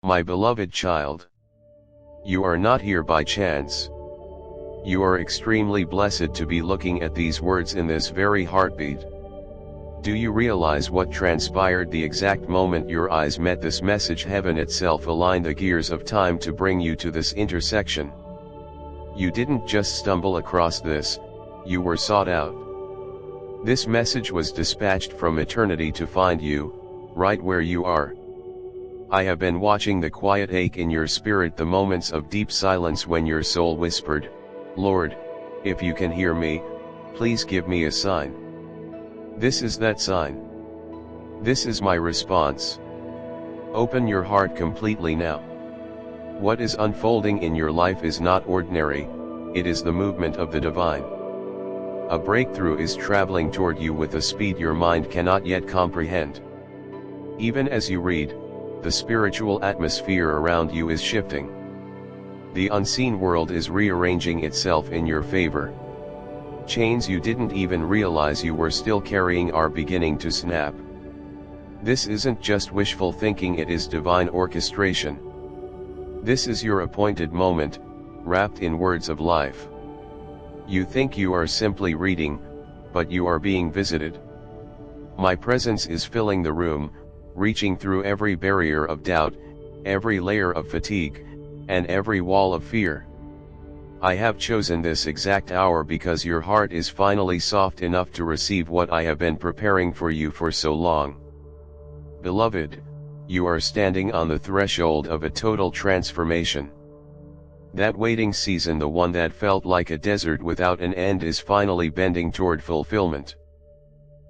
My beloved child, you are not here by chance. You are extremely blessed to be looking at these words in this very heartbeat. Do you realize what transpired the exact moment your eyes met this message? Heaven itself aligned the gears of time to bring you to this intersection. You didn't just stumble across this, you were sought out. This message was dispatched from eternity to find you, right where you are. I have been watching the quiet ache in your spirit, the moments of deep silence when your soul whispered, "Lord, if you can hear me, please give me a sign." This is that sign. This is my response. Open your heart completely now. What is unfolding in your life is not ordinary, it is the movement of the divine. A breakthrough is traveling toward you with a speed your mind cannot yet comprehend. Even as you read, the spiritual atmosphere around you is shifting. The unseen world is rearranging itself in your favor. Chains you didn't even realize you were still carrying are beginning to snap. This isn't just wishful thinking, it is divine orchestration. This is your appointed moment, wrapped in words of life. You think you are simply reading, but you are being visited. My presence is filling the room, reaching through every barrier of doubt, every layer of fatigue, and every wall of fear. I have chosen this exact hour because your heart is finally soft enough to receive what I have been preparing for you for so long. Beloved, you are standing on the threshold of a total transformation. That waiting season, the one that felt like a desert without an end, is finally bending toward fulfillment.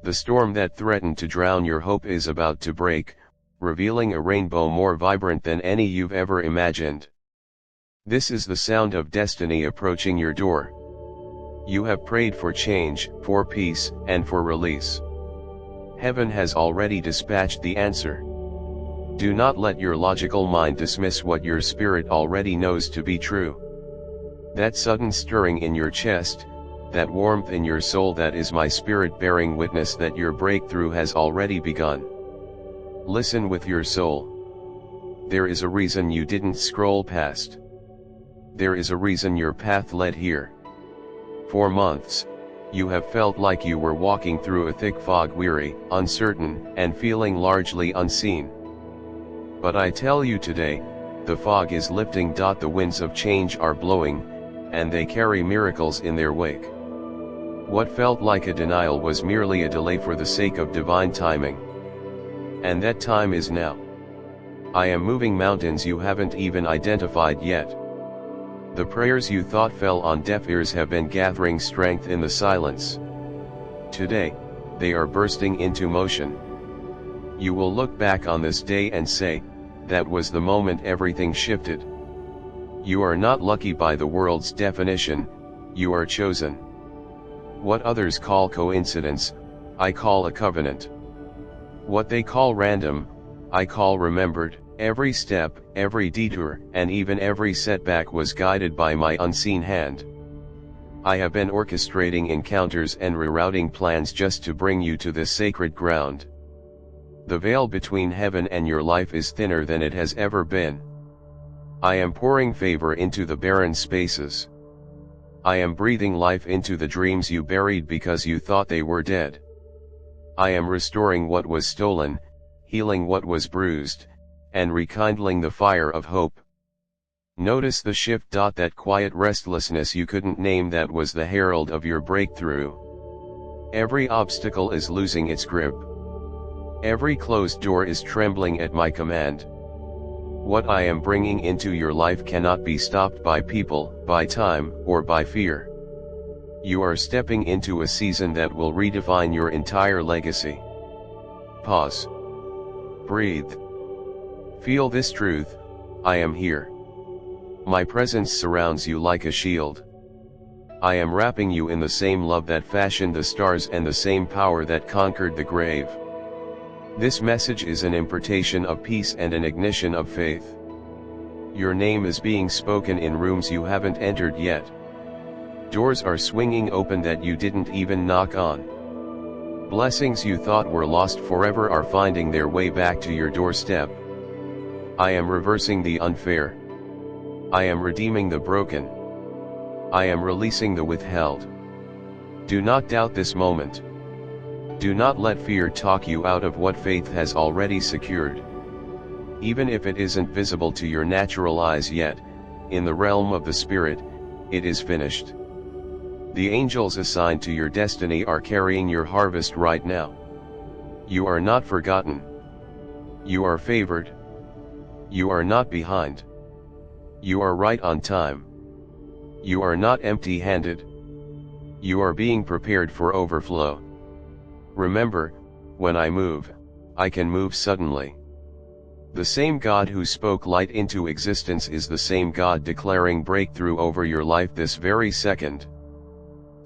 The storm that threatened to drown your hope is about to break, revealing a rainbow more vibrant than any you've ever imagined. This is the sound of destiny approaching your door. You have prayed for change, for peace, and for release. Heaven has already dispatched the answer. Do not let your logical mind dismiss what your spirit already knows to be true. That sudden stirring in your chest, that warmth in your soul, that is my spirit bearing witness that your breakthrough has already begun. Listen with your soul. There is a reason you didn't scroll past. There is a reason your path led here. For months, you have felt like you were walking through a thick fog, weary, uncertain, and feeling largely unseen. But I tell you today, the fog is lifting. The winds of change are blowing, and they carry miracles in their wake. What felt like a denial was merely a delay for the sake of divine timing. And that time is now. I am moving mountains you haven't even identified yet. The prayers you thought fell on deaf ears have been gathering strength in the silence. Today, they are bursting into motion. You will look back on this day and say, that was the moment everything shifted. You are not lucky by the world's definition, you are chosen. What others call coincidence, I call a covenant. What they call random, I call remembered. Every step, every detour, and even every setback was guided by my unseen hand. I have been orchestrating encounters and rerouting plans just to bring you to this sacred ground. The veil between heaven and your life is thinner than it has ever been. I am pouring favor into the barren spaces. I am breathing life into the dreams you buried because you thought they were dead. I am restoring what was stolen, healing what was bruised, and rekindling the fire of hope. Notice the shift. That quiet restlessness you couldn't name, that was the herald of your breakthrough. Every obstacle is losing its grip. Every closed door is trembling at my command. What I am bringing into your life cannot be stopped by people, by time, or by fear. You are stepping into a season that will redefine your entire legacy. Pause. Breathe. Feel this truth, I am here. My presence surrounds you like a shield. I am wrapping you in the same love that fashioned the stars and the same power that conquered the grave. This message is an impartation of peace and an ignition of faith. Your name is being spoken in rooms you haven't entered yet. Doors are swinging open that you didn't even knock on. Blessings you thought were lost forever are finding their way back to your doorstep. I am reversing the unfair. I am redeeming the broken. I am releasing the withheld. Do not doubt this moment. Do not let fear talk you out of what faith has already secured. Even if it isn't visible to your natural eyes yet, in the realm of the Spirit, it is finished. The angels assigned to your destiny are carrying your harvest right now. You are not forgotten. You are favored. You are not behind. You are right on time. You are not empty-handed. You are being prepared for overflow. Remember, when I move, I can move suddenly. The same God who spoke light into existence is the same God declaring breakthrough over your life this very second.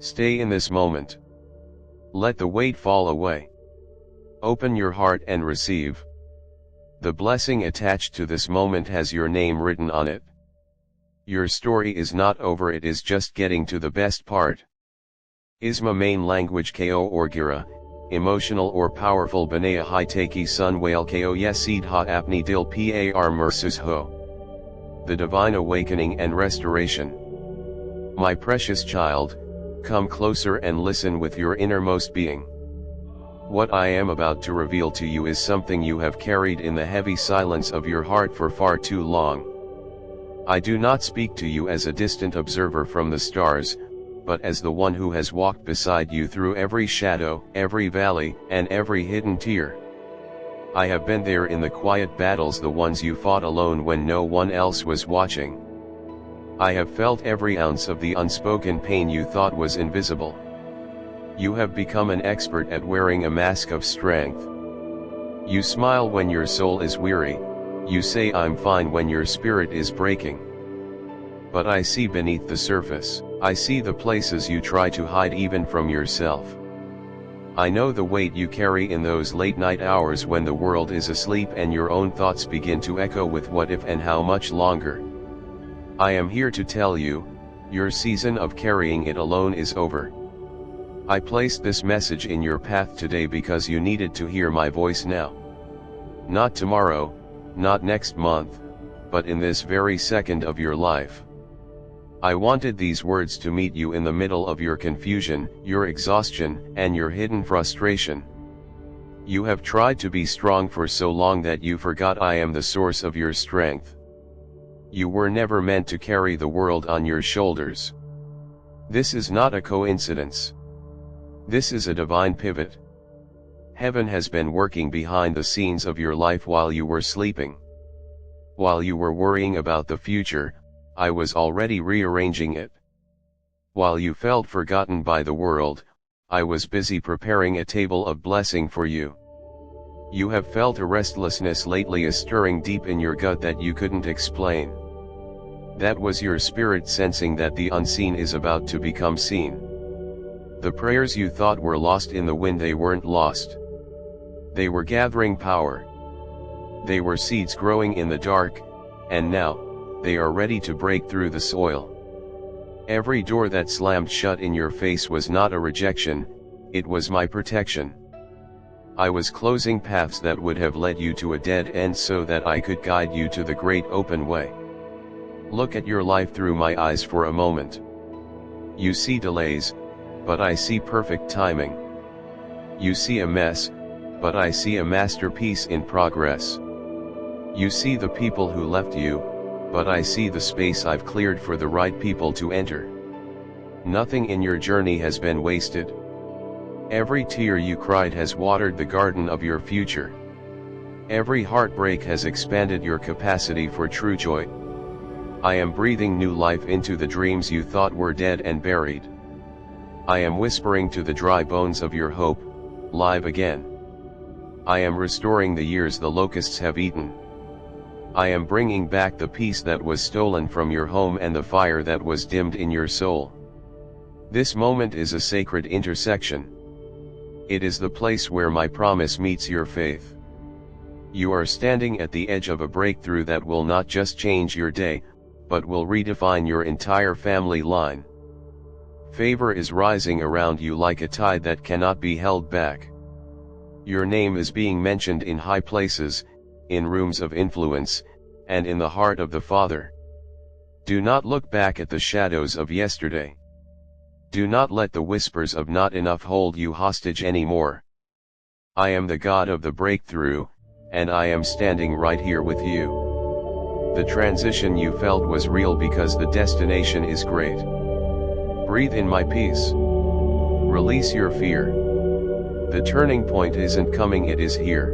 Stay in this moment. Let the weight fall away. Open your heart and receive. The blessing attached to this moment has your name written on it. Your story is not over, it is just getting to the best part. Isma main language ko or gira, emotional or powerful banaya hitaki sun whale ko yesid ha apni dil par mersus ho. The divine awakening and restoration. My precious child, come closer and listen with your innermost being. What I am about to reveal to you is something you have carried in the heavy silence of your heart for far too long. I do not speak to you as a distant observer from the stars, but as the one who has walked beside you through every shadow, every valley, and every hidden tear. I have been there in the quiet battles, the ones you fought alone when no one else was watching. I have felt every ounce of the unspoken pain you thought was invisible. You have become an expert at wearing a mask of strength. You smile when your soul is weary, you say I'm fine when your spirit is breaking. But I see beneath the surface, I see the places you try to hide even from yourself. I know the weight you carry in those late night hours when the world is asleep and your own thoughts begin to echo with what if and how much longer. I am here to tell you, your season of carrying it alone is over. I placed this message in your path today because you needed to hear my voice now. Not tomorrow, not next month, but in this very second of your life. I wanted these words to meet you in the middle of your confusion, your exhaustion, and your hidden frustration. You have tried to be strong for so long that you forgot I am the source of your strength. You were never meant to carry the world on your shoulders. This is not a coincidence. This is a divine pivot. Heaven has been working behind the scenes of your life while you were sleeping. While you were worrying about the future, I was already rearranging it. While you felt forgotten by the world, I was busy preparing a table of blessing for you. You have felt a restlessness lately, a stirring deep in your gut that you couldn't explain. That was your spirit sensing that the unseen is about to become seen. The prayers you thought were lost in the wind, they weren't lost. They were gathering power. They were seeds growing in the dark, and now, they are ready to break through the soil. Every door that slammed shut in your face was not a rejection, it was my protection. I was closing paths that would have led you to a dead end so that I could guide you to the great open way. Look at your life through my eyes for a moment. You see delays, but I see perfect timing. You see a mess, but I see a masterpiece in progress. You see the people who left you, but I see the space I've cleared for the right people to enter. Nothing in your journey has been wasted. Every tear you cried has watered the garden of your future. Every heartbreak has expanded your capacity for true joy. I am breathing new life into the dreams you thought were dead and buried. I am whispering to the dry bones of your hope, live again. I am restoring the years the locusts have eaten. I am bringing back the peace that was stolen from your home and the fire that was dimmed in your soul. This moment is a sacred intersection. It is the place where my promise meets your faith. You are standing at the edge of a breakthrough that will not just change your day, but will redefine your entire family line. Favor is rising around you like a tide that cannot be held back. Your name is being mentioned in high places, in rooms of influence, and in the heart of the Father. Do not look back at the shadows of yesterday. Do not let the whispers of not enough hold you hostage anymore. I am the God of the breakthrough, and I am standing right here with you. The transition you felt was real because the destination is great. Breathe in my peace. Release your fear. The turning point isn't coming, it is here.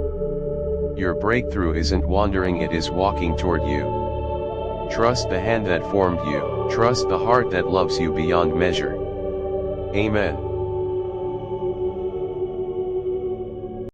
Your breakthrough isn't wandering, it is walking toward you. Trust the hand that formed you. Trust the heart that loves you beyond measure. Amen.